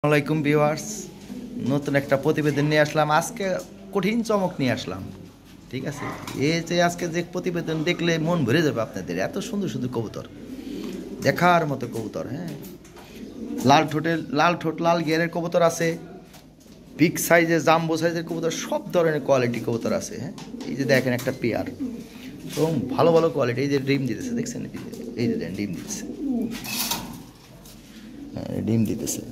আসসালামাইকুম ভিউয়ার্স, নতুন একটা প্রতিবেদন নিয়ে আসলাম। আজকে কঠিন চমক নিয়ে আসলাম। ঠিক আছে, এই যে আজকে যে প্রতিবেদন দেখলে মন ভরে যাবে আপনাদের। এত সুন্দর সুন্দর কবুতর, দেখার মতো কবুতর। হ্যাঁ, লাল ঠোঁট লাল গিয়ারের কবুতর আছে, বিগ সাইজের জাম্বো সাইজের কবুতর, সব ধরনের কোয়ালিটি কবুতর আছে। হ্যাঁ, এই যে দেখেন একটা পেয়ার, এবং ভালো ভালো কোয়ালিটি। এই যে ডিম দিতেছে, দেখছেন? এই যে দেখেন ডিম দিতেছে, হ্যাঁ ডিম দিতেছে।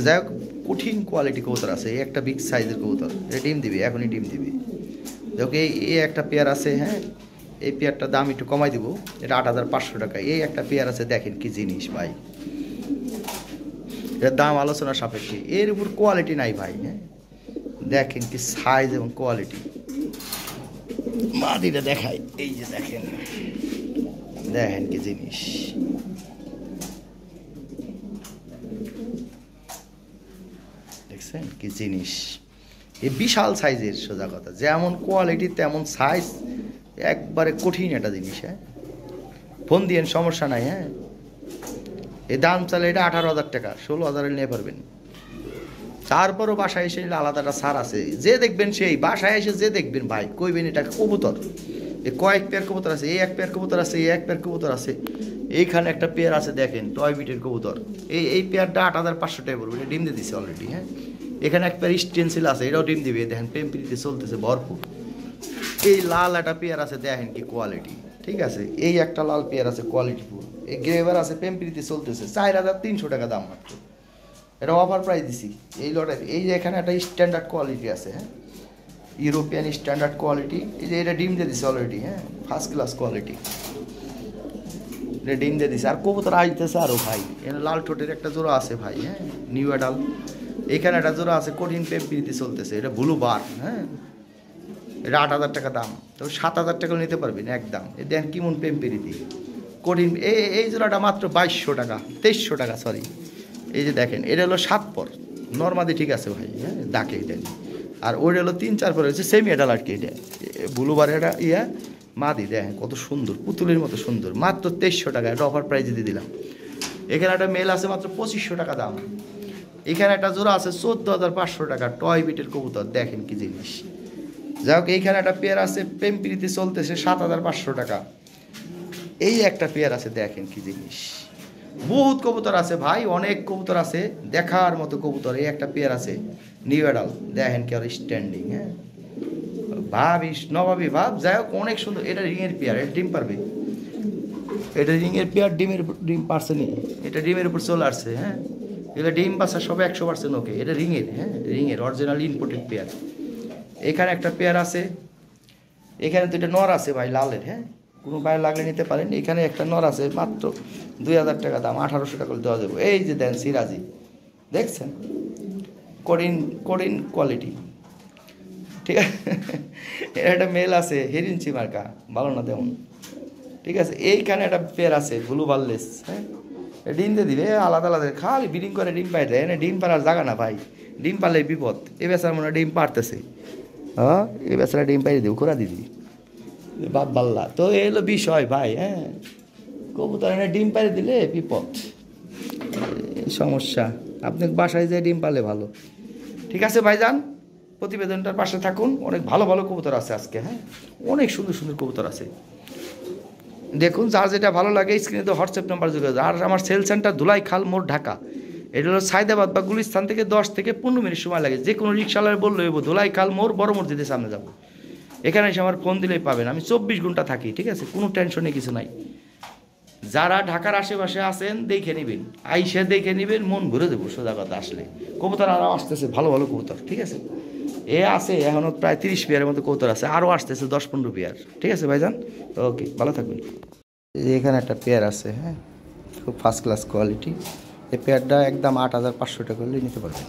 যাই হোক, কঠিন কোয়ালিটি কবুতর আছে। এই একটা বিগ সাইজের কবুতর, এটা ডিম দিবি, এখনই ডিম দিবি। দেখো এই একটা পেয়ার আছে। হ্যাঁ, এই পেয়ারটার দাম একটু কমাই দিব, এটা ৮,৫০০ টাকা। এই একটা পেয়ার আছে, দেখেন কি জিনিস ভাই, এর দাম আলোচনা সাপেক্ষে। এর উপর কোয়ালিটি নাই ভাই। হ্যাঁ, দেখেন কি সাইজ এবং কোয়ালিটি। মাদিটা দেখাই, এই যে দেখেন, দেখেন কি জিনিস। দেখছেন কি জিনিস, এই বিশাল সাইজের। সোজা কথা, যেমন কোয়ালিটি তেমন সাইজ, একবারে কঠিন একটা জিনিস। হ্যাঁ, ফোন দিয়েন, সমস্যা নাই। হ্যাঁ, এই দাম চালে এটা 18,000 টাকা, 16,000 নিয়ে পারবেন। তারপরও বাসায় এসে আলাদাটা ছাড় আছে। যে দেখবেন সেই বাসায় এসে যে দেখবেন ভাই, কইবেন এটা কবুতর। এই কয়েক পেয়ার কবুতর আছে, এই এক পেয়ার কবুতর আছে, এই এক পেয়ার কবুতর আছে, এইখানে একটা পেয়ার আছে দেখেন, টয় বিটের কবুতর। এই পেয়ারটা 8,500 টাকা পড়বে, এটা ডিম দিয়ে দিচ্ছে অলরেডি। হ্যাঁ, এখানে এক পেয়ার স্টেনসিল আছে, এটাও ডিম দিবে। দেখেন পেম্পিরিতে চলতেছে ভরপুর। এই লাল একটা পেয়ার আছে, দেখেন কি কোয়ালিটি। ঠিক আছে, এই একটা লাল পেয়ার আছে কোয়ালিটিফুল। এই গ্রেভার আছে, পেম্পিরিতে চলতেছে, 4,300 টাকা দাম মাত্র। এটা অফার প্রাইস দিছি এই লটের। এই যে এখানে একটা স্ট্যান্ডার্ড কোয়ালিটি আছে। হ্যাঁ, ইউরোপিয়ান স্ট্যান্ডার্ড কোয়ালিটি। এই যে এটা ডিম দিয়ে দিছে অলরেডি। হ্যাঁ, ফার্স্ট ক্লাস কোয়ালিটি, এটা ডিম দিয়ে দিছে। আর কবুতর আসতেছে আরও ভাই। এখানে লাল ঠোঁটের একটা জোড়া আছে ভাই। হ্যাঁ, নিউ অ্যাডাল। এখানে একটা জোড়া আছে, কঠিন পেম্পিরিতে চলতেছে, এটা ব্লু বার। হ্যাঁ, এটা 8,000 টাকা দাম, তো 7,000 টাকা নিতে পারবেন একদম। এই দেখেন কেমন পেম্পিরিতি কঠিন। এই জোড়াটা মাত্র 2,200 টাকা, 2,300 টাকা সরি। এই যে দেখেন, এটা হলো 7 পর নর্মাদি। ঠিক আছে ভাই। হ্যাঁ, ডাকে এটা। আর ওইটা হলো 3-4 পর হচ্ছে সেমি এডাল আর কি। এটা ব্লুবার, এটা মাদি। দেখেন কত সুন্দর, পুতুলের মতো সুন্দর, মাত্র 2,300 টাকা। এটা অফার প্রাইজে দিয়ে দিলাম। এখানে একটা মেল আছে, মাত্র 2,500 টাকা দাম। এখানে একটা জোড়া আছে 14,500 টাকা, টয় বিটের কবুতর। দেখেন কি জিনিস। যাই হোক, এইখানে একটা পেয়ার আছে, পেম্পিরিতে চলতেছে, 7,500 টাকা। এই একটা পেয়ার আছে, দেখেন কি জিনিস। বহুত কবুতর আছে ভাই, অনেক কবুতর আছে, দেখার মতো কবুতর। এই একটা পেয়ার আছে নিউ অ্যাডাল, দেখেন কি আর স্ট্যান্ডিং। হ্যাঁ, ভাবিস নবাবি ভাব। যাই হোক, অনেক সুন্দর। এটা রিংয়ের পেয়ার, এটা ডিম পারবে। এটা রিংয়ের পেয়ার, ডিম পারছে নি, এটা ডিমের উপর চলে আসছে। হ্যাঁ, এগুলো ডিম পাশা সব 100% ওকে। এটা রিংয়ের, হ্যাঁ রিংয়ের অরিজিনাল ইম্পোর্টেড পেয়ার। এখানে একটা পেয়ার আছে, এখানে তো এটা নর আছে ভাই লালের। হ্যাঁ, কোনো বাইরে লাগলে নিতে পারেন। এখানে একটা নর আছে, মাত্র 2,000 টাকা দাম, 1,800 টাকা দেওয়া যাবে। এই যে দেন সিরাজি, দেখছেন করিন কোয়ালিটি। ঠিক আছে, এর একটা মেল আছে হেরিনচি মার্কা, ভালো না তেমন। ঠিক আছে, এইখানে একটা পেয়ার আছে ব্লু বার্লেস। হ্যাঁ, ডিম দিয়ে দিবে আলাদা আলাদা, খালি ব্রিডিং করে ডিম পাই দেয়। ডিম পাড়ার জায়গা না ভাই, ডিম পারলে বিপদ। এ বেচার মনে ডিম পারতেছে। হ্যাঁ, এই বেচারা ডিম পাইয়ে দেবো, খোরা দিদি বাপ বাল্লা। তো এই হলো বিষয় ভাই। হ্যাঁ, কবুতর এনে ডিম পাড়ে দিলে বিপদ, এই সমস্যা। আপনি বাসায় যেয়ে ডিম পারলে ভালো। ঠিক আছে ভাইজান, প্রতিবেদনটার পাশে থাকুন। অনেক ভালো ভালো কবুতর আছে আজকে। হ্যাঁ, অনেক সুন্দর সুন্দর কবুতর আছে, দেখুন। যার যেটা ভালো লাগে স্ক্রিনে তো হোয়াটসঅ্যাপ নাম্বার যোগাযোগ। আর আমার সেল সেন্টার ধুলাই খাল মোড়, ঢাকা। এটা হলো সায়দাবাদ বা গুলিস্তান থেকে 10 থেকে 15 মিনিট সময় লাগে। যে কোনো রিক্সাওয়ালার বললে ধুলাই খাল মোড়, বড় মসজিদের সামনে যাবো। এখানে এসে আমার ফোন দিলেই পাবেন। আমি 24 ঘন্টা থাকি। ঠিক আছে, কোনো টেনশনে কিছু নাই। যারা ঢাকার আশেপাশে আছেন দেখে নেবেন, আইসে দেখে নেবেন, মন ভরে দেবো। সোজা কথা, আসলে কবুতর আরও আসতেছে, ভালো ভালো কবুতর। ঠিক আছে, এ আছে এখনও প্রায় 30 পেয়ারের মতো কবুতর আছে, আরও আসতেছে 10-15 পেয়ার। ঠিক আছে ভাইজান, ওকে, ভালো থাকবেন। এখানে একটা পেয়ার আছে। হ্যাঁ, খুব ফার্স্ট ক্লাস কোয়ালিটি। এই পেয়ারটা একদম 8,500 টাকা করলে নিতে পারবেন।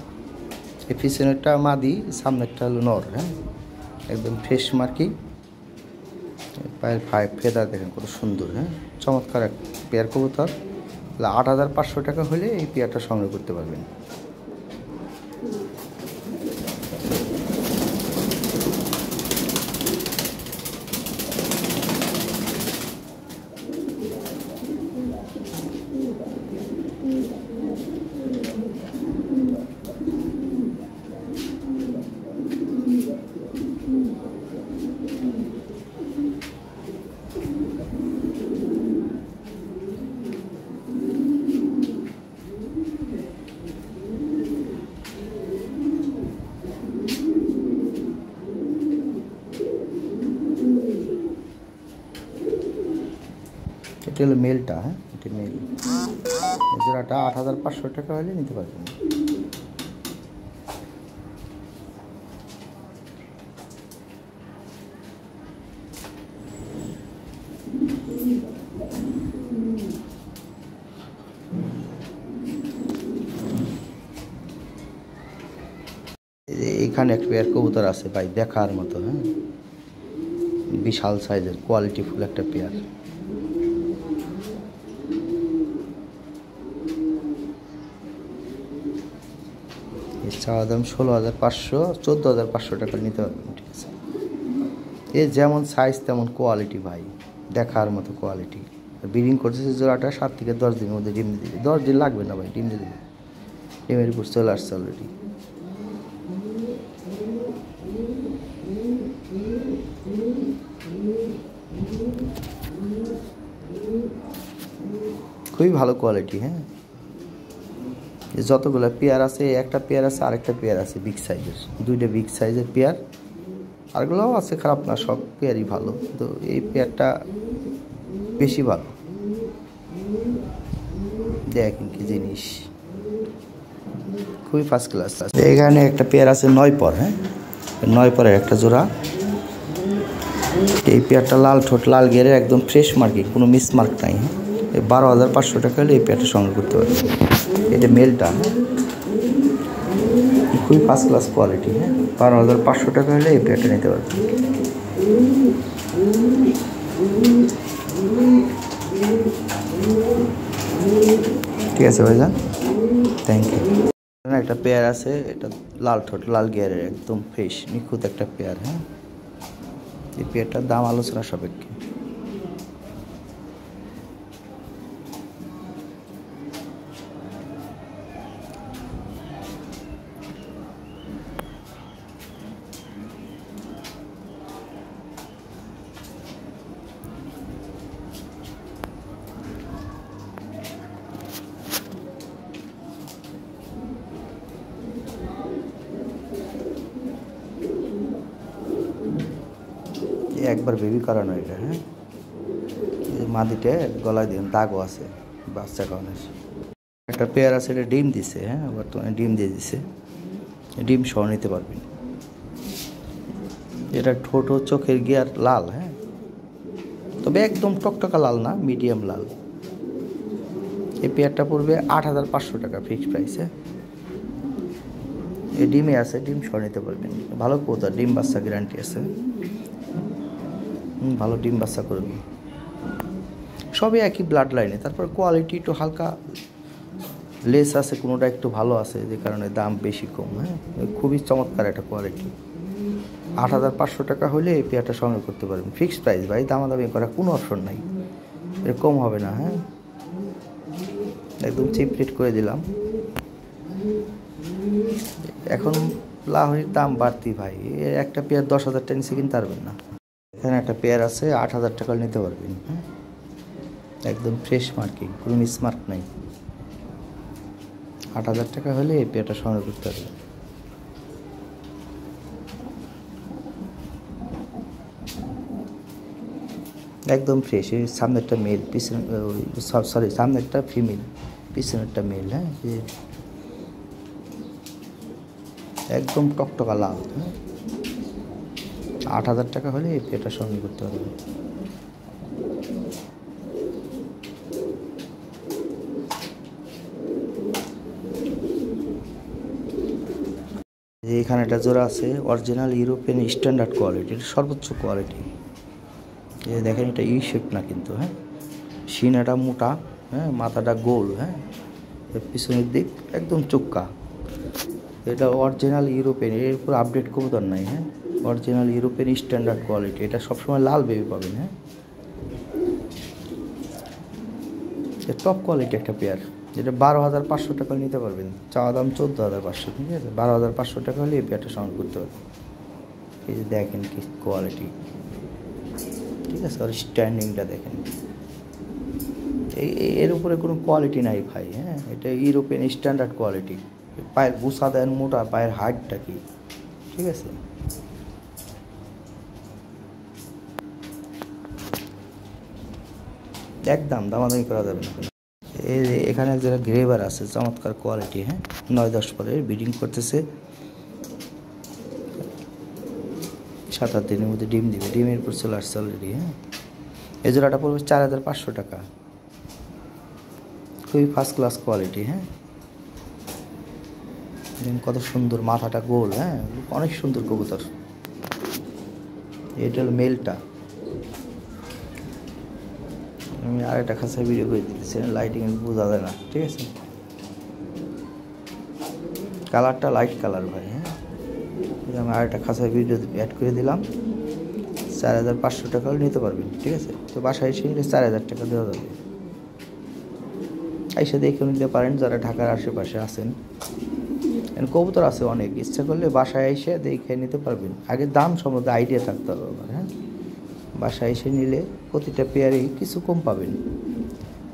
এই পিছনেরটা মাদি, সামনেরটা হলো নর। হ্যাঁ, একদম ফ্রেশ মার্কি, পায়ের ফেদার দেখেন কত সুন্দর। হ্যাঁ, চমৎকার এক পেয়ার কবুতর। 8,500 টাকা হলে এই পেয়ারটা সংগ্রহ করতে পারবেন। এটা হলো মেলটা, হ্যাঁ এটা মেল। এই জোড়াটা 8,500 টাকা হলে নিতে পারবেন। এখানে এক পেয়ার কবুতর আছে ভাই, দেখার মতো, হ্যাঁ বিশাল সাইজের কোয়ালিটিফুল একটা পেয়ার। চাওয়া দাম 16,500, 14,500 টাকা নিতে পারবেন। ঠিক আছে, এ যেমন সাইজ তেমন কোয়ালিটি ভাই, দেখার মতো কোয়ালিটি। ব্রিডিং করতেছে জোড়াটা 7 থেকে 10 দিনের মধ্যে ডিম দিয়ে দিবে। 10 দিন লাগবে না ভাই, ডিম দিয়ে দেবে। ডিমের উপর চলে আসছে অলরেডি। খুবই ভালো কোয়ালিটি, হ্যাঁ। যতগুলো পেয়ার আছে, একটা পেয়ার আছে, আরেকটা পেয়ার আছে বিগ সাইজের, দুইটা বিগ সাইজের পেয়ার। আরগুলোও আছে, খারাপ না, সব পেয়ারই ভালো, তো এই পেয়ারটা বেশি ভালো। দেখেন কি জিনিস, খুবই ফার্স্ট ক্লাস। এখানে একটা পেয়ার আছে 9 পর, হ্যাঁ 9 পরের একটা জোড়া। এই পেয়ারটা লাল ঠোঁট, লাল গেরে, একদম ফ্রেশ মার্কিং, কোনো মিস মার্ক নাই। 12,500 টাকা হলে এই পেয়ারটা সংগ্রহ করতে পারবে। এটা মেলটা, হ্যাঁ খুবই ফার্স্ট ক্লাস কোয়ালিটি, হ্যাঁ 12,500 টাকা হলে এই পেয়ারটা নিতে পারবে। ঠিক আছে ভাইজান, থ্যাংক ইউ। একটা পেয়ার আছে, এটা লাল ঠোঁট, লাল গিয়ারের, একদম ফ্রেশ নিখুঁত একটা পেয়ার, হ্যাঁ এই পেয়ারটার দাম আলোচনা সাপেক্ষে। একবার বেবি করানো এটা, হ্যাঁ মাদিটে গলায় দিয়ে দাগও আছে, বাচ্চা কারণে। একটা পেয়ার আছে, এটা ডিম দিছে, হ্যাঁ বর্তমানে ডিম দিয়ে দিছে, ডিম সহ নিতে পারবেন। এটা ঠোঁট, চোখের গিয়ার লাল, হ্যাঁ তবে একদম টকটকা লাল না, মিডিয়াম লাল। এই পেয়ারটা পড়বে 8,500 টাকা ফিক্সড প্রাইস, হ্যাঁ এই ডিমে আছে, ডিম সহ নিতে পারবেন। ভালো কবুতর, ডিম বাচ্চা গ্যারান্টি আছে, ভালো ডিম বাচ্চা করবে। সবই একই ব্লাড লাইনে, তারপর কোয়ালিটি একটু হালকা লেস আছে, কোনোটা একটু ভালো আছে, যে কারণে দাম বেশি কম, হ্যাঁ খুবই চমৎকার একটা কোয়ালিটি। 8,500 টাকা হলে এই পেয়ারটা সংগ্রহ করতে পারবেন। ফিক্সড প্রাইস ভাই, দামাদামি করার কোনো অপশন নাই, এরকম হবে না, হ্যাঁ একদম চিপ রেট করে দিলাম। এখন লাহোরির দাম বাড়তি ভাই, একটা পেয়ার 10,000 টাকা নিচে কিনতে পারবেন না। এখানে একটা পেয়ার আছে 8,000 টাকা নিতে পারবেন, হ্যাঁ একদম ফ্রেশ মার্কিং, কোনো মিসমার্ক নাই। 8,000 টাকা হলে এই পেয়ারটা সংগ্রহ করতে পারবেন। একদম ফ্রেশ, এই সামনেরটা মেল, পিছনে সরি সামনেরটা ফিমেল, পিছনেরটা মেল, হ্যাঁ একদম টকটকা লাল, হ্যাঁ 8,000 টাকা হলে এই পেয়ারটা সংগ্রহ করতে পারবেন। এখানে একটা জোড়া আছে, অরিজিনাল ইউরোপিয়ান স্ট্যান্ডার্ড কোয়ালিটির, সর্বোচ্চ কোয়ালিটি। দেখেন এটা ইউ শেপ না কিন্তু, হ্যাঁ সিনাটা মোটা, হ্যাঁ মাথাটা গোল, হ্যাঁ পিছনের দিক একদম চোক্কা। এটা অরিজিনাল ইউরোপিয়ান, এর উপর আপডেট কবুতর নাই, হ্যাঁ অরিজিনাল ইউরোপিয়ান স্ট্যান্ডার্ড কোয়ালিটি। এটা সবসময় লাল বেবি পাবেন, হ্যাঁ টপ কোয়ালিটি একটা পেয়ার। যেটা 12,500 টাকা নিতে পারবেন, চাওয়া দাম 14,500, ঠিক আছে 12,500 টাকা হলে এই পেয়ারটা সংগ্রহ করতে পারবেন। এই যে দেখেন কি কোয়ালিটি, ঠিক আছে আর স্ট্যান্ডিংটা দেখেন, এর উপরে কোনো কোয়ালিটি নাই ভাই, হ্যাঁ এটা ইউরোপিয়ান স্ট্যান্ডার্ড কোয়ালিটি। পায়ের গুছা দেন মোটা, পায়ের হাইটটা কি, ঠিক আছে। একদম দামাদামি করা যাবে না। এই এখানে এক জায়গায় গ্রেভার আছে, চমৎকার কোয়ালিটি। হ্যাঁ, 9-10 পরের ব্রিডিং করতেছে, 7-8 দিনের মধ্যে ডিম দিবে। ডিমের উপর চলে আসছে অলরেডি। হ্যাঁ, এই জোড়াটা পড়বে 4500 টাকা। খুবই ফার্স্ট ক্লাস কোয়ালিটি। হ্যাঁ, কত সুন্দর, মাথাটা গোল। হ্যাঁ, অনেক সুন্দর কবুতর। এটা হলো মেলটা। আমি আরেকটা খাঁচায় ভিডিও করে দিতেছি, লাইটিং বোঝা যায় না, ঠিক আছে। কালারটা লাইট কালার ভাই। হ্যাঁ, আমি আরেকটা খাঁচায় ভিডিও অ্যাড করে দিলাম। 4500 টাকাও নিতে পারবেন, ঠিক আছে। তো বাসায় এসে নিলে 4000 টাকা দেওয়া যাবে। এসে দেখে নিতে পারেন যারা ঢাকার আশেপাশে আছেন। কবুতর আছে অনেক, ইচ্ছা করলে বাসায় এসে দেখে নিতে পারবেন। আগে দাম সম্বন্ধে আইডিয়া থাকতে হবে আমার। হ্যাঁ, বাসায় এসে নিলে প্রতিটা পেয়ারেই কিছু কম পাবেন,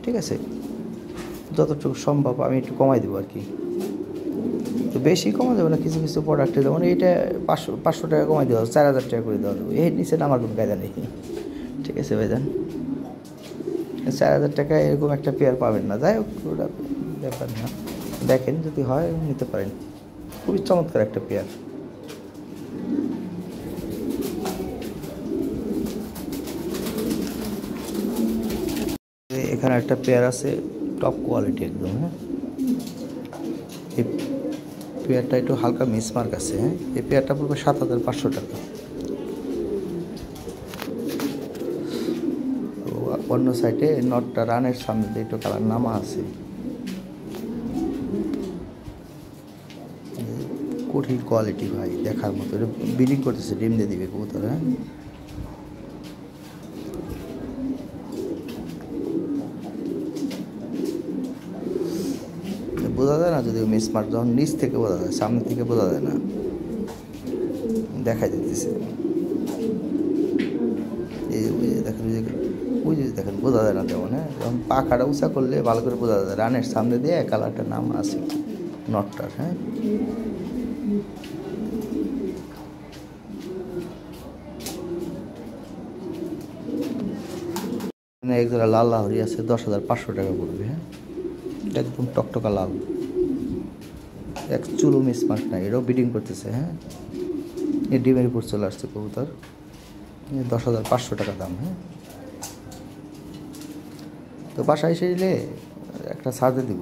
ঠিক আছে। যতটুকু সম্ভব আমি একটু কমাই দেবো আর কি। তো বেশি কমা যাবে না, কিছু কিছু প্রোডাক্টে যেমন এইটা 500 টাকা কমাই দেওয়া, 4000 টাকা করে দেওয়া যাবে। এর নিচে আমার কোনো কায়দা নেই, ঠিক আছে ভাইজান। 4000 টাকা এরকম একটা পেয়ার পাবেন না। যাই হোক, ওটা ব্যাপার না, দেখেন যদি হয় নিতে পারেন। খুবই চমৎকার একটা পেয়ার। এখানে একটা পেয়ার আছে, টপ কোয়ালিটি একদম। হ্যাঁ, এই পেয়ারটা একটু হালকা মিসমার্ক আছে। হ্যাঁ, এই পেয়ারটা পড়বে 7500 টাকা। অন্য সাইডে নটটা রানের সামনে দিয়ে একটু কালার নামা আছে। কঠিন কোয়ালিটি ভাই, দেখার মতো। এটা ব্রিডিং করতেছে, ডিম দিয়ে দিবে কবুতর। হ্যাঁ, বোঝা যায় না যদিও মিসমার্ক, যখন নিচ থেকে বোঝা যায়, সামনে থেকে বোঝা যায় না। দেখাই দিতেছে, এই দেখেন, ওই যে দেখেন, বোঝা যায় না তেমন। হ্যাঁ, যখন পাখাটা উঁচা করলে ভালো করে বোঝা যায়। রানের সামনে দিয়ে কালারটা নাম আছে নটটার। হ্যাঁ, একজোড়া লাল লাহরি আছে, 10,500 টাকা পড়বে। হ্যাঁ, একদম টকটকা লাল, এক চুলো মিসমার্ক নাই। এটাও ব্রিডিং করতেছে। হ্যাঁ, এই ডিমের উপর চলে আসছে কবুতর। 10,500 টাকা দাম। হ্যাঁ, তো বাসায় এসে নিলে একটা সাজে দিব।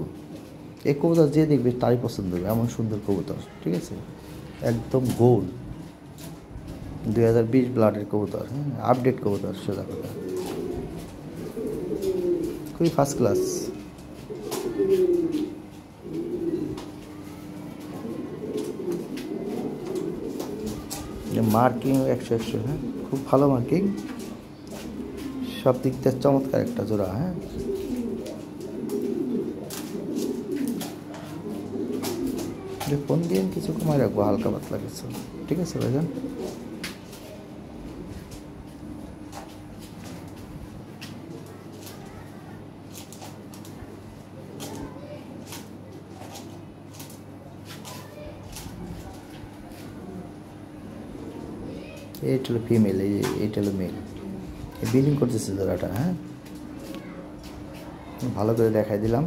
এই কবুতর যে দেখবে তারই পছন্দ হবে, এমন সুন্দর কবুতর, ঠিক আছে। একদম গোল, 2020 ব্লাডের কবুতর। হ্যাঁ, আপডেট কবুতর, সোজা কথা, খুবই ফার্স্ট ক্লাস। মার্কিং 100-100। হ্যাঁ, খুব ভালো মার্কিং, সব দিক দিয়ে চমৎকার একটা জোড়া। হ্যাঁ, ফোন দিয়ে কিছু কমাই রাখবো, হালকা পাতলা কিছু, ঠিক আছে ভাইজান। এইটা হলো ফিমেল, এইটা হলো মেল। ব্রিডিং করতেছে জোড়াটা। হ্যাঁ, ভালো করে দেখাই দিলাম।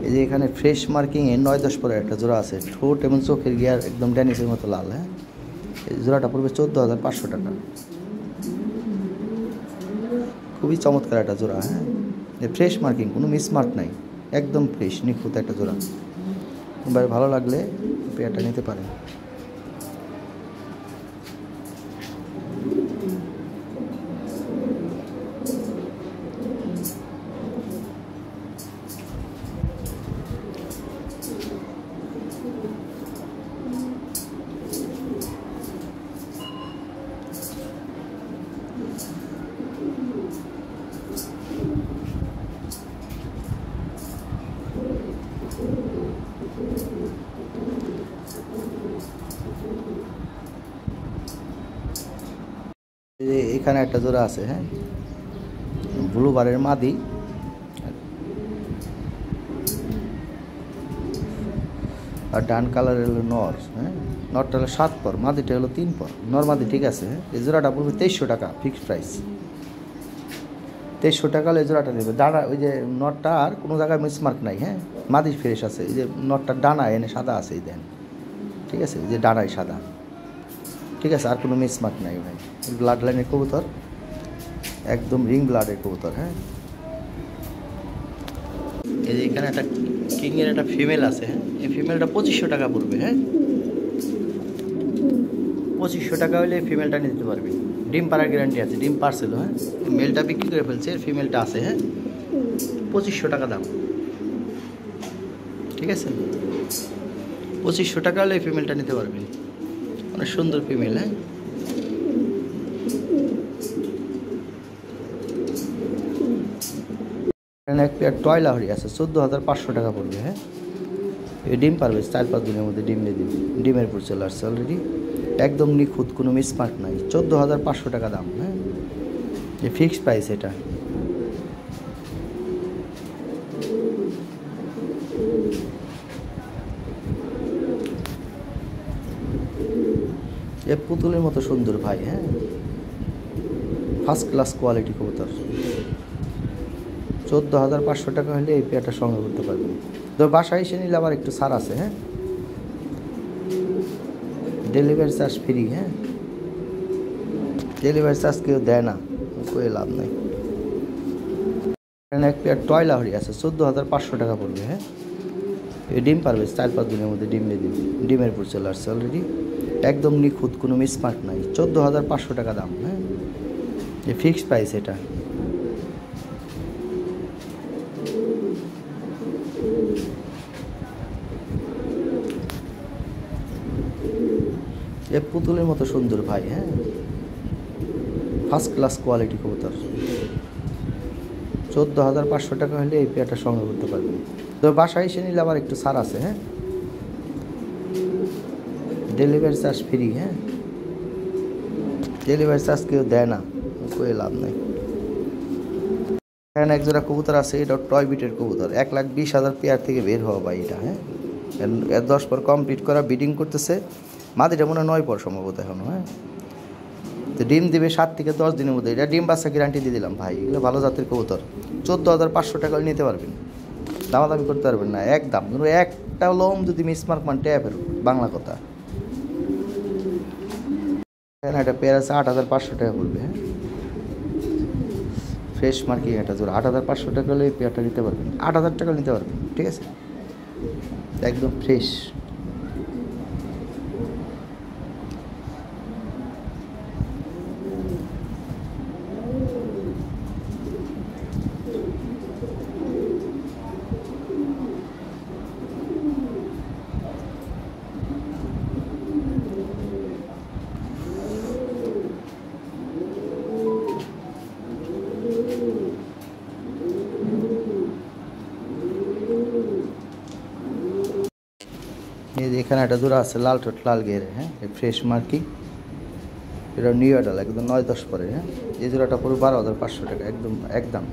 এই যে এখানে ফ্রেশ মার্কিংয়ে 9-10 পরে একটা জোড়া আছে, ঠোঁট এবং চোখের গিয়ার একদম ড্যানিসের মতো লাল। হ্যাঁ, এই জোড়াটা পড়বে 14,500 টাকা। খুবই চমৎকার একটা জোড়া। হ্যাঁ, ফ্রেশ মার্কিং, কোনো মিসমার্ক নাই, একদম ফ্রেশ নিখুঁত একটা জোড়া। এবার ভালো লাগলে পেয়ারটা নিতে পারেন। এখানে একটা জোড়া আছে। হ্যাঁ, ব্লু বারের মাদি, আর ডান কালারের হলো নর। হ্যাঁ, নটটা হলো 7 পর, মাদিটা হলো 3 পর, নর্মাদি ঠিক আছে। এই জোড়াটা পড়বে 2300 টাকা ফিক্সড প্রাইস। 2300 টাকা হলে এই জোড়াটা নেবে। ডানা ওই যে নটটা আর কোনো জায়গায় মিসমার্ক নাই, হ্যাঁ, মাদি ফ্রেশ আছে। এই যে নটটার ডানা এনে সাদা আছে, এই দেন, ঠিক আছে, এই যে ডানায় সাদা, ঠিক আছে, আর কোনো মিসমার্ক নাই ভাই। ব্লাড লাইনের কবুতর, একদম রিং ব্লাডের কবুতর। হ্যাঁ, এই যে এখানে একটা কিংয়ের একটা ফিমেল আছে, হ্যাঁ, এই ফিমেলটা 2500 টাকা পড়বে। হ্যাঁ, 2500 টাকা হলে ফিমেলটা নিতে পারবি। ডিম পাড়ার গ্যারান্টি আছে, ডিম পারছিল। হ্যাঁ, মেলটা বিক্রি করে ফেলছে, ফিমেলটা আছে। হ্যাঁ, 2500 টাকা দাম, ঠিক আছে। 2500 টাকা হলে ফিমেলটা নিতে পারবি, অনেক সুন্দর ফিমেল। হ্যাঁ, এক পেয়ার টয় লাহরি আছে, 14,500 টাকা পড়বে। হ্যাঁ, এই ডিম পারবে 4-5 দিনের মধ্যে ডিম দিয়ে দিবে। ডিমের উপর চলে আসছে অলরেডি, একদম নিখুঁত, কোনো মিসমার্ক নাই। 14,500 টাকা দাম। হ্যাঁ, যে ফিক্সড প্রাইস এটা। এ পুতুলের মতো সুন্দর ভাই। হ্যাঁ, ফার্স্ট ক্লাস কোয়ালিটি কবুতর। 14,500 টাকা হলে এই পেয়ারটা সংগ্রহ করতে পারবেন। তো বাসায় এসে নিলে আবার একটু ছাড় আছে। হ্যাঁ, ডেলিভারি চার্জ ফ্রি। হ্যাঁ, ডেলিভারি চার্জ কেউ দেয় না, কোনো লাভ নেই। এখানে এক পেয়ার টয় লাহরি আছে, 14,500 টাকা পড়বে। হ্যাঁ, এই ডিম পারবে 4-5 দিনের মধ্যে ডিম দিয়ে দিবে। ডিমের উপর চলে আসছে অলরেডি, একদম নিখুঁত, কোনো মিসমার্ক নাই। 14,500 টাকা দাম। হ্যাঁ, যে ফিক্সড প্রাইস এটা। এ পুতুলের মতো সুন্দর ভাই। হ্যাঁ, ফার্স্ট ক্লাস কোয়ালিটি কবুতর। 14,500 টাকা হলে এই পেয়ারটা সংগ্রহ করতে পারবেন। তো বাসায় এসে নিলে আবার একটু ছাড় আছে। হ্যাঁ, ডেলিভারি চার্জ ফ্রি। হ্যাঁ, ডেলিভারি চার্জ কেউ দেয় না, কোনো লাভ নেই। এখানে এক জোড়া কবুতর আছে, এটা টয় বিটের কবুতর, 1,20,000 পেয়ার থেকে বের হওয়া ভাই এটা। হ্যাঁ, 10 পর কমপ্লিট করা, বিডিং করতেছে। মাদিটা মনে হয় 9 পর সম্ভবত এখনো। হ্যাঁ, তো ডিম দিবে 7 থেকে 10 দিনের মধ্যে। এটা ডিম বাচ্চা গ্যারান্টি দিয়ে দিলাম ভাই। এগুলো ভালো জাতের কবুতর। 14,500 টাকা নিতে পারবেন, দামাদামি করতে পারবেন না, একদম। কিন্তু একটা লোম যদি মিসমার্ক মান ট্যাপের, বাংলা কথা। এখানে একটা পেয়ার আছে, 8,500 টাকা পড়বে। হ্যাঁ, ফ্রেশ মার্কিং একটা জোর, 8,500 টাকা হলে এই পেয়ারটা নিতে পারবেন। 8,000 টাকা নিতে পারবেন, ঠিক আছে, একদম ফ্রেশ। এই যে এখানে একটা জোড়া আছে, লাল ঠোঁট লাল ঘেরে। হ্যাঁ, ফ্রেশ মার্কিং, এটা নিউ অ্যাডাল, একদম 9-10 পরে। হ্যাঁ, এই জোড়াটা পুরো 12,500 টাকা, একদম একদম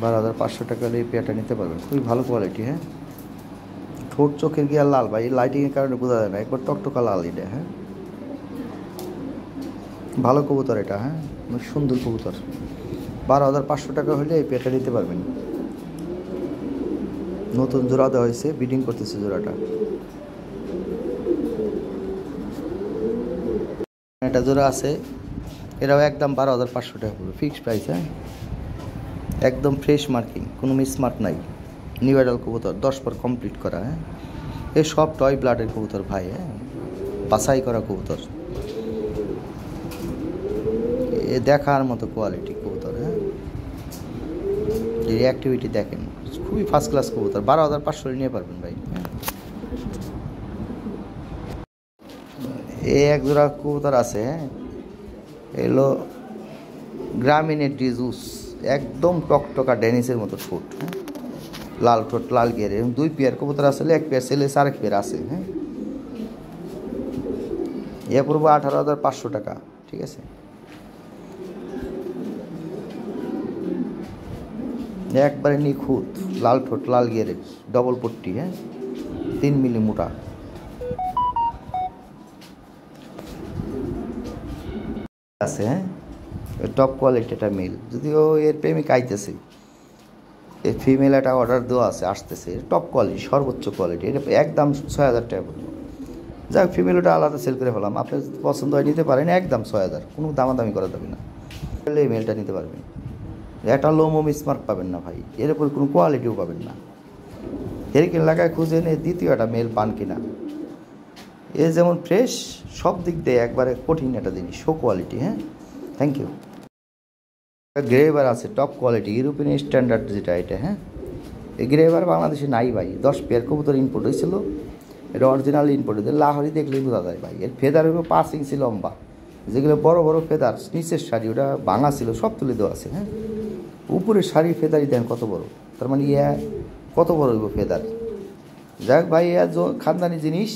12,500 টাকা হলে এই পেয়ারটা নিতে পারবেন, খুবই ভালো কোয়ালিটি। হ্যাঁ, ঠোঁট চোখের গিয়ার লাল ভাই, লাইটিংয়ের কারণে বোঝা যায় না, একবার টকটকা লাল এটা। হ্যাঁ, ভালো কবুতর এটা। হ্যাঁ, অনেক সুন্দর কবুতর। 12,500 টাকা হলে এই পেয়ারটা নিতে পারবেন। নতুন জোড়া দেওয়া হয়েছে, বিডিং করতেছে জোড়াটা। একটা জোড়া আছে, এটাও একদম 12,500 টাকা পড়বে, ফিক্সড প্রাইস। হ্যাঁ, একদম ফ্রেশ মার্কিং, কোনো মিসমার্ক নাই। নিউ অ্যাডাল কবুতর, 10 পর কমপ্লিট করা। হ্যাঁ, এই সব টয় ব্লাডের কবুতর ভাই। হ্যাঁ, বাছাই করা কবুতর, এ দেখার মতো কোয়ালিটি কবুতর। হ্যাঁ, এই অ্যাক্টিভিটি দেখেন, খুবই ফার্স্ট ক্লাস কবুতর। 12,500 নিয়ে পারবেন ভাই। হ্যাঁ, এই এক জোড়া কবুতর আছে। হ্যাঁ, এলো গ্রামীণের ডিজুস, একদম টকটকা ডেনিসের মতো ঠোঁট। হ্যাঁ, লাল ঠোঁট লাল গের, এবং 2 পেয়ার কবুতর আসলে 1 পেয়ার সেলে, 4 পেয়ার আছে। হ্যাঁ, এ পড়বো 18,500 টাকা, ঠিক আছে, একবারে নিখুঁত, লাল ঠোঁট লাল গেরের, ডবল পট্টি। হ্যাঁ, 3 মিলি মোটা আছে। হ্যাঁ, টপ কোয়ালিটি একটা মেল, যদিও এর প্রেমিক আইতেছে, এই ফিমেল একটা অর্ডার দেওয়া আছে, আসতেছে, টপ কোয়ালিটি, সর্বোচ্চ কোয়ালিটি, এটা একদম 6000 টাকা পড়বে। যাক, ফিমেল ওটা আলাদা সেল করে ফেলাম, আপনার যদি পছন্দ হয় নিতে পারেন, একদম 6000, কোনো দামাদামি করা যাবে না, এই মেলটা নিতে পারবেন। একটা লোমো মিসমার্ক পাবেন না ভাই, এর উপর কোনো কোয়ালিটিও পাবেন না। হেরিকেন লাগায় খুঁজেন এই দ্বিতীয় একটা মেল পান কিনা। এ যেমন ফ্রেশ, সব দিক দিয়ে একবারে কঠিন একটা জিনিস, শো কোয়ালিটি। হ্যাঁ, থ্যাংক ইউ। গ্রেভার আছে টপ কোয়ালিটি, ইউরোপিয়ান স্ট্যান্ডার্ড যেটা, এটা। হ্যাঁ, এই গ্রেভার বাংলাদেশে নাই ভাই, 10 পেয়ার কবুতর ইম্পোর্ট হয়েছিল, এটা অরিজিনাল ইম্পোর্ট হয়েছে, লাহোরি দেখলেই বোঝা যায় ভাই। এর ফেদার হইব 5 ইঞ্চি লম্বা, যেগুলো বড় বড় ফেদার, নিচের শাড়ি ওটা ভাঙা ছিল, সব তুলে দেওয়া আছে। হ্যাঁ, উপরের শাড়ির ফেদারই দেন কত বড়, তার মানে ইয়া কত বড় হইব ফেদার। যাক ভাই, ইয়া খানদানি জিনিস,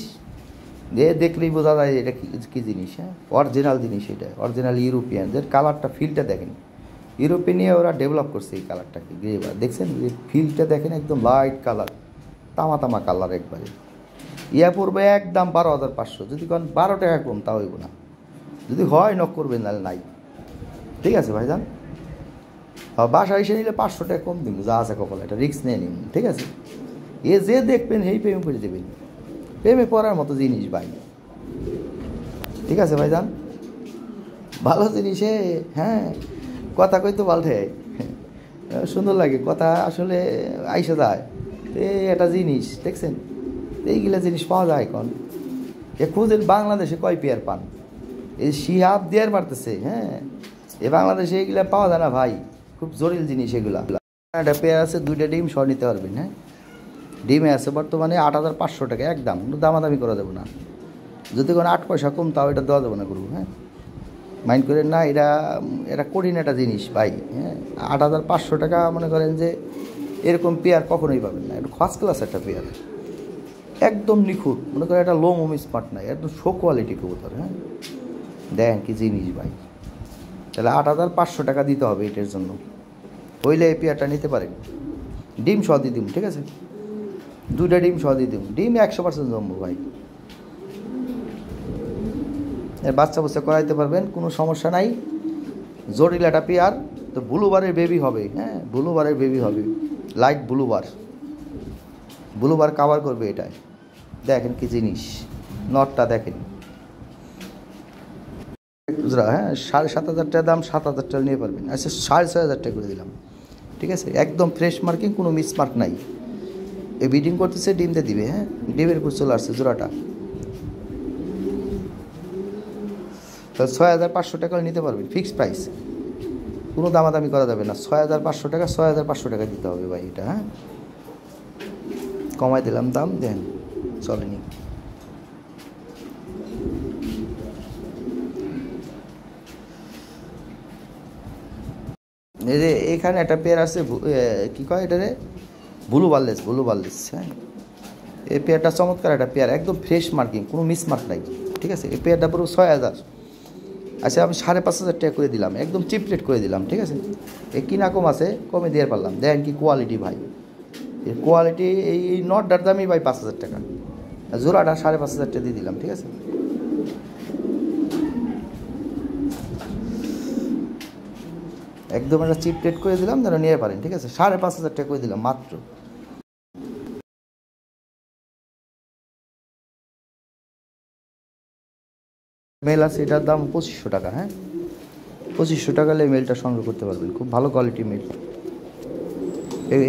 দেখলেই বোঝা যায় এটা কী জিনিস। হ্যাঁ, অরিজিনাল জিনিস, এটা অরিজিনাল ইউরোপিয়ান, যে কালারটা, ফিলটা দেখেন, ইউরোপিয়ানে ওরা ডেভেলপ করছে এই কালারটাকে। গ্রেভার দেখছেন, ফিলটা দেখেন, একদম লাইট কালার, তামা তামা কালার একবারে। ইয়া পড়বে একদম 12,500, যদি কোন 12 টাকা কম তা হইব না, যদি হয় নক করবেন, নাহলে নাই। ঠিক আছে ভাইজান, বাসা এসে নিলে 500 টাকা কম দিব, যা আছে কপালে, এটা রিস্ক নিয়ে নিন। ঠিক আছে, এ যে দেখবেন সেই প্রেমে করে দেবেন, প্রেমে পড়ার মতো জিনিস ভাই। ঠিক আছে ভাইজান, ভালো জিনিসে হ্যাঁ কথা কইতে পাল্টে, সুন্দর লাগে কথা, আসলে আইসা যায়। এটা জিনিস দেখছেন, এইগুলা জিনিস পাওয়া যায় এখন। এ খুঁজেন বাংলাদেশে কয় পেয়ার পান, এই শিহাব দেয়ার পারতেছে। হ্যাঁ, এ বাংলাদেশে এইগুলা পাওয়া যায় না ভাই, খুব জটিল জিনিস এগুলা। একটা পেয়ার আছে, 2টা ডিম সহ নিতে পারবেন। হ্যাঁ, ডিমে আছে বর্তমানে 8,500 টাকা, একদম দামাদামি করা যাবে না, যদি কোনো 8 পয়সা কম তাও এটা দেওয়া যাবে না করবো। হ্যাঁ, মাইন্ড করেন না, এটা কঠিন একটা জিনিস ভাই। হ্যাঁ, 8,500 টাকা মনে করেন যে এরকম পেয়ার কখনোই পাবেন না, এটা ফার্স্ট ক্লাস একটা পেয়ার, একদম নিখুঁত, মনে করেন এটা লো মোমি স্মার্ট নাই, একদম শো কোয়ালিটি কবুতর। হ্যাঁ, দেখেন কি জিনিস ভাই, তাহলে 8,500 টাকা দিতে হবে এটার জন্য, হইলে এই পেয়ারটা নিতে পারেন। ডিম সহ দিয়ে দিব, ঠিক আছে, 2টা ডিম সহ দিয়ে দিব, ডিম 100% জমবো ভাই, বাচ্চা বাচ্চা করাইতে পারবেন, কোনো সমস্যা নাই। জটিল একটা পেয়ার, তো ব্লুবারের বেবি হবে। হ্যাঁ, ব্লুবারের বেবি হবে, লাইট ব্লুবার কাভার করবে এটায়। দেখেন কি জিনিস, নটটা দেখেন। হ্যাঁ, 7,500 টাকা দাম, 7,000 টাকা নিয়ে পারবেন। আচ্ছা, 6,500 টাকা করে দিলাম। ঠিক আছে, একদম ফ্রেশ মার্কিং, কোনো মিসমার্ক নাই। এই ব্রিডিং করতেছে, ডিম দিয়ে দিবে। হ্যাঁ, ডিমের উপর চলে আসছে জোড়াটা, তাহলে 6,500 টাকা নিতে পারবেন, ফিক্সড প্রাইস, কোনো দামাদামি করা যাবে না। 6,500 টাকা, 6,500 টাকা দিতে হবে ভাই এটা। হ্যাঁ, কমাই দিলাম দাম, দেন চলেনি। এই যে এখানে একটা পেয়ার আছে, কী কয় এটারে, ব্লু বার্লেস। হ্যাঁ, এই পেয়ারটা চমৎকার একটা পেয়ার, একদম ফ্রেশ মার্কিং, কোনো মিসমার্ক নাই। ঠিক আছে, এই পেয়ারটা পুরো 6,000। আচ্ছা, আমি 5,500 টাকা করে দিলাম, একদম চিপ রেট করে দিলাম। ঠিক আছে, এই কিনা কম আছে, কমে দিয়ে পারলাম। দেখেন কি কোয়ালিটি ভাই, এই কোয়ালিটি, এই নটটার দামই ভাই 5,000 টাকা, জোড়াটা 5,500 টাকা দিয়ে দিলাম। ঠিক আছে, একদম একটা চিপ রেট করে দিলাম, যেন নিয়ে পারেন। ঠিক আছে, 5,500 টাকা করে দিলাম মাত্র। মেল আছে, এটার দাম 2,500 টাকা। হ্যাঁ, 2,500 টাকা হলে মেলটা সংগ্রহ করতে পারবেন, খুব ভালো কোয়ালিটি মেল।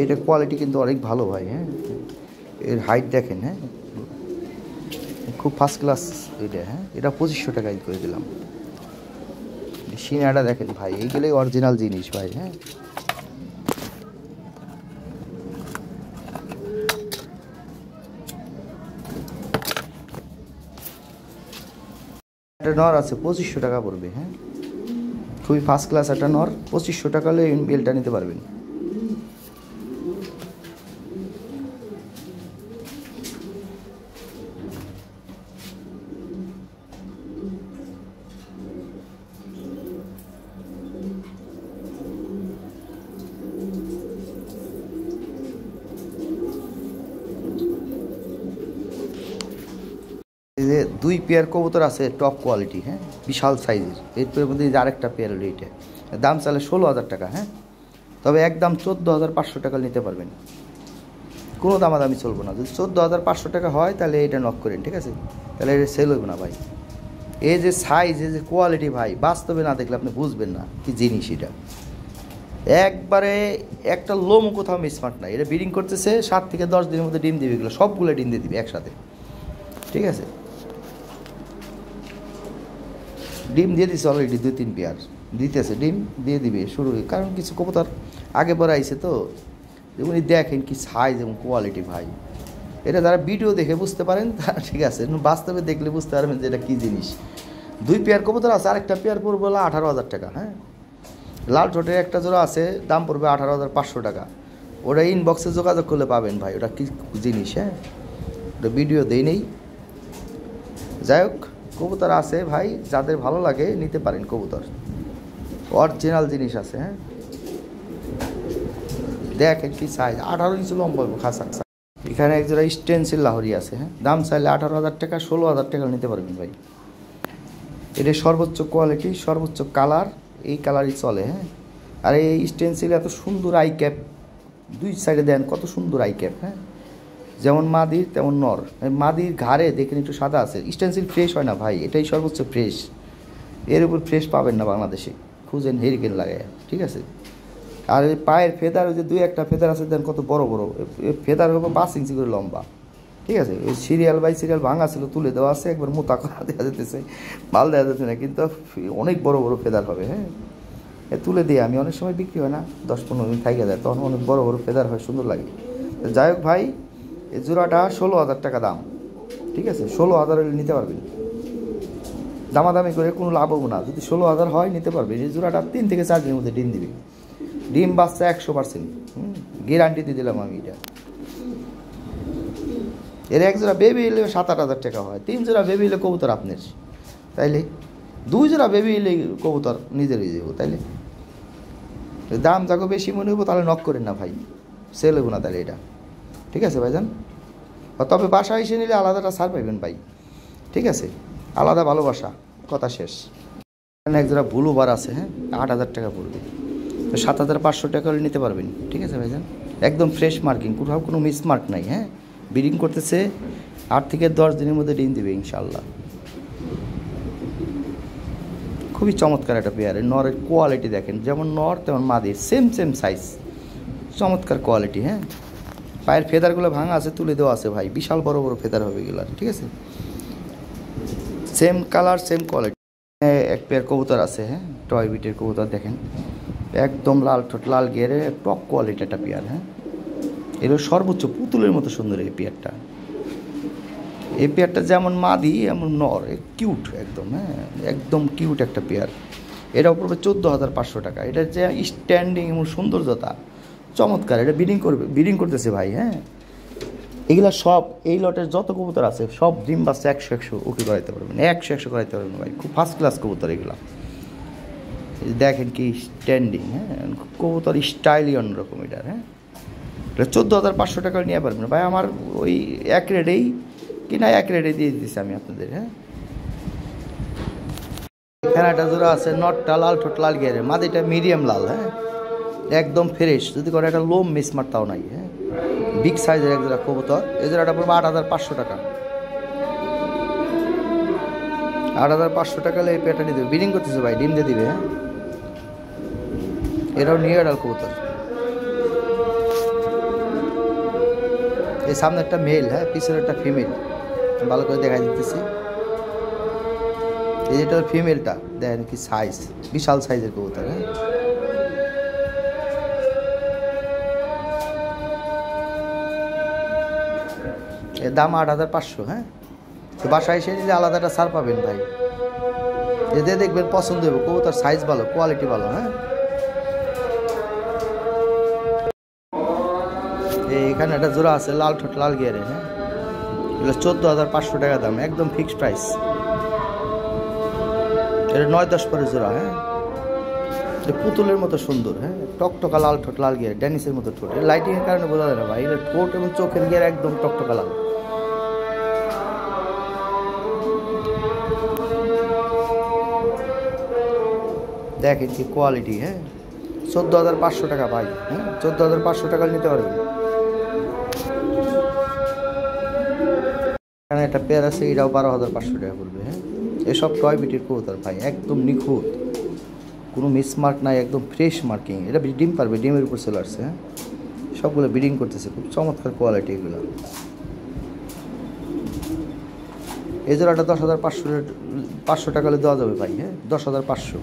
এটা কোয়ালিটি কিন্তু অনেক ভালো ভাই। হ্যাঁ, এর হাইট দেখেন। হ্যাঁ, খুব ফার্স্ট ক্লাস এটা। হ্যাঁ, এটা 2,500 টাকায় করে দিলাম। সিনাটা দেখেন ভাই, এইগুলোই অরিজিনাল জিনিস ভাই। হ্যাঁ, একটা নর আছে, 2,500 টাকা পড়বে। হ্যাঁ, খুবই ফার্স্ট ক্লাস একটা নর, 2,500 টাকা হলে বেলটা নিতে পারবেন। যে 2 পেয়ার কবুতর আছে টপ কোয়ালিটি, হ্যাঁ, বিশাল সাইজের। এরপরে মধ্যে আরেকটা পেয়ার হলো এইটা, দাম চালে 16,000 টাকা, হ্যাঁ, তবে একদম 14,500 টাকা নিতে পারবেন, কোনো দামাদামি চলবো না। যদি 14,500 টাকা হয় তাহলে এটা নক করেন, ঠিক আছে, তাহলে এটা সেল হইব না ভাই। এই যে সাইজ, এই যে কোয়ালিটি ভাই, বাস্তবে না দেখলে আপনি বুঝবেন না কি জিনিস এটা। একবারে একটা লোম কোথাও মিসমার্ট নাই। এটা ব্রিডিং করতেছে 7 থেকে 10 দিনের মধ্যে ডিম দিবে, এগুলো সবগুলো ডিম দিয়ে দিবে একসাথে, ঠিক আছে। ডিম দিয়ে দিচ্ছে অলরেডি 2-3 পেয়ার দিতেছে, ডিম দিয়ে দিবে শুরু। কারণ কিছু কবুতর আগে পরে আইছে তো, উনি দেখেন কি সাইজ এবং কোয়ালিটি ভাই। এটা যারা ভিডিও দেখে বুঝতে পারেন তারা ঠিক আছে, বাস্তবে দেখলে বুঝতে পারবেন যে এটা কী জিনিস। 2 পেয়ার কবুতর আছে, আরেকটা পেয়ার পড়বে হলো 18,000 টাকা, হ্যাঁ। লাল ঠোঁটের একটা জোড়া আছে, দাম পড়বে 18,500 টাকা। ওটা ইনবক্সে যোগাযোগ করলে পাবেন ভাই, ওটা কী জিনিস, হ্যাঁ, ওটা ভিডিও দেই নেই। যাই হোক, কবুতর আছে ভাই, যাদের ভালো লাগে নিতে পারেন কবুতর, অরিজিনাল জিনিস আছে, হ্যাঁ। দেখেন কি সাইজ, 18 ইঞ্চি লম্বা খাসা। এখানে একজোড়া স্টেনসিল লাহোরি আছে, হ্যাঁ, দাম চাইলে 18,000 টাকা, 16,000 টাকা নিতে পারবেন ভাই। এটা সর্বোচ্চ কোয়ালিটি, সর্বোচ্চ কালার, এই কালারই চলে, হ্যাঁ। আর এই স্টেনসিল এত সুন্দর আই ক্যাপ, 2 সাইডে দেন কত সুন্দর আই ক্যাপ, হ্যাঁ, যেমন মাদির তেমন নর। মাদির ঘাড়ে দেখেন একটু সাদা আছে। স্টেনসিল ফ্রেশ হয় না ভাই, এটাই সর্বোচ্চ ফ্রেশ, এর উপর ফ্রেশ পাবেন না বাংলাদেশে, খুঁজেন হেরিকেন লাগে, ঠিক আছে। আর এই পায়ের ফেদার, ওই যে 2-1টা ফেদার আছে দেন কত বড় বড়, ফেদার হবে 5 ইঞ্চি করে লম্বা, ঠিক আছে। ওই সিরিয়াল বাই সিরিয়াল ভাঙা ছিল, তুলে দেওয়া আছে, একবার মোটা করা দেওয়া যেতেছে, মাল দেওয়া যাচ্ছে না, কিন্তু অনেক বড় বড় ফেদার হবে, হ্যাঁ। তুলে দিয়ে আমি অনেক সময় বিক্রি হয় না, 10-15 দিন থাইকে যায়, তখন অনেক বড় বড় ফেদার হয়, সুন্দর লাগে। যাই হোক ভাই, এই জোড়াটা 16,000 টাকা দাম, ঠিক আছে। 16,000 হলে নিতে পারবেন, দামাদামি করে কোনো লাভ হবো না। যদি 16,000 হয় নিতে পারবেন। এই জোড়াটা 3 থেকে 4 দিনের মধ্যে ডিম দিবে, ডিম বাচ্চা 100%, গ্যারান্টি দিয়ে দিলাম আমি এটা। এর এক জোড়া বেবি এলে 7-8 হাজার টাকা হয়, 3 জোড়া বেবি এলে কবুতর আপনার, তাইলে 2 জোড়া বেবি এলে কবুতর নিজের হয়ে যাবো, তাইলে দাম যাকে বেশি মনে হবো তাহলে নক করেন না ভাই, সেল হবো না তাহলে এটা, ঠিক আছে ভাইজান। তবে বাসা এসে নিলে আলাদাটা ছাড় পাইবেন ভাই, ঠিক আছে, আলাদা ভালোবাসা, কথা শেষ। এখানে এক জোড়া ব্লু বার আছে, হ্যাঁ, 8,000 টাকা পড়বে, তো 7,500 টাকা হলে নিতে পারবেন, ঠিক আছে ভাইজান। একদম ফ্রেশ মার্কিং, কোথাও কোনো মিসমার্ক নাই, হ্যাঁ। ব্রিডিং করতেছে 8 থেকে 10 দিনের মধ্যে ডিম দিবে ইনশাল্লাহ। খুবই চমৎকার একটা পেয়ার। নরের কোয়ালিটি দেখেন, যেমন নর তেমন মাদির, সেম সাইজ, চমৎকার কোয়ালিটি, হ্যাঁ। পায়ের ফেদারগুলো ভাঙা আছে, তুলে দেওয়া আছে ভাই, বিশাল বড় বড় ফেদার হবে এগুলো, ঠিক আছে। Same colour, same quality. এক পেয়ার কবুতর আছে, হ্যাঁ, টয় বিটের কবুতর দেখেন, একদম লাল ঠোঁট, লাল গিয়ারে, টপ কোয়ালিটি একটা পেয়ার, হ্যাঁ। এর সর্বোচ্চ পুতুলের মতো সুন্দর এই পেয়ারটা। এই পেয়ারটা যেমন মাদি এমন নর, কিউট একদম, হ্যাঁ, একদম কিউট একটা পেয়ার। এটা পড়বে 14,500 টাকা। এটার যে স্ট্যান্ডিং এবং সৌন্দর্যতা চমৎকার। এটা ব্রিডিং করতেছে ভাই, হ্যাঁ। এগুলা সব, এই লটের যত কবুতর আছে সব ডিম বাচ্চা 100 ওকে করাইতে পারবেন, 100 করাইতে পারবেন ভাই, খুব ফার্স্ট ক্লাস কবুতর এগুলা। দেখেন কি স্ট্যান্ডিং, হ্যাঁ, কবুতর স্টাইলই অন্যরকম এটার, হ্যাঁ। এটা 14,500 টাকা নিয়ে পারবেন ভাই। আমার ওই এক রেটেই কিনা, এক রেটে দিয়ে দিচ্ছি আমি আপনাদের, হ্যাঁ। এখানে একটা জোড়া আছে, নটটা লাল ঠোঁট, লাল গিয়ারে, মাদিটা মিডিয়াম লাল, হ্যাঁ, একদম ফ্রেশ, যদি করে একটা লোম মিসমার তাও নাই, হ্যাঁ। বিগ সাইজের এক জোড়া কবুতর। এই জোড়াটা পড়বে 8,500 টাকা, 8,500 টাকা হলে এই পেয়ারটা নিয়ে দেবে। ব্রিডিং করতেছে ভাই, ডিম দিয়ে দিবে, হ্যাঁ। এটাও নিয়ে ডাল কবুতর। এই সামনে একটা মেল, হ্যাঁ, পিছনে একটা ফিমেল, ভালো করে দেখাই দিতেছি। এই যেটা ফিমেলটা দেখেন কি সাইজ, বিশাল সাইজের কবুতর, হ্যাঁ। এর দাম 8,500, হ্যাঁ। তো বাসায় এসে নিলে আলাদাটা ছাড় পাবেন ভাই। এতে দেখবেন পছন্দ হবে, কবুতর সাইজ ভালো, কোয়ালিটি ভালো, হ্যাঁ। এখানে একটা জোড়া আছে, লাল ঠোঁট, লাল গিয়ারে, হ্যাঁ, এগুলো 14,500 টাকা দাম, একদম ফিক্সড প্রাইস। এটা 9-10 পরের জোড়া, হ্যাঁ। পুতুলের মতো সুন্দর, হ্যাঁ, টকটকা লাল ঠোঁট, লাল গিয়ারে, ড্যানিসের মতো ঠোঁট। লাইটিংয়ের কারণে বোঝা যায় না ভাই, এগুলো ঠোঁট এবং চোখের গিয়ার একদম টকটকা লাল। দেখেন কি কোয়ালিটি। হ্যাঁ 14,500 টাকা ভাই। হ্যাঁ 14,500 টাকা নিতে পারবেন। এখানে একটা পেয়ার আছে, এটাও 12,500 টাকা পড়বে। হ্যাঁ এসব টয় বিটির কবুতর ভাই, একদম নিখুঁত, কোনো মিসমার্ক নাই, একদম ফ্রেশ মার্কিং। এটা ডিম পারবে, ডিমের উপর চলে আসছে। হ্যাঁ সবগুলো ব্রিডিং করতেছে, খুব চমৎকার কোয়ালিটি এগুলো। এই জোড়াটা 10,500 টাকা হলে দেওয়া যাবে ভাই। হ্যাঁ 10,500।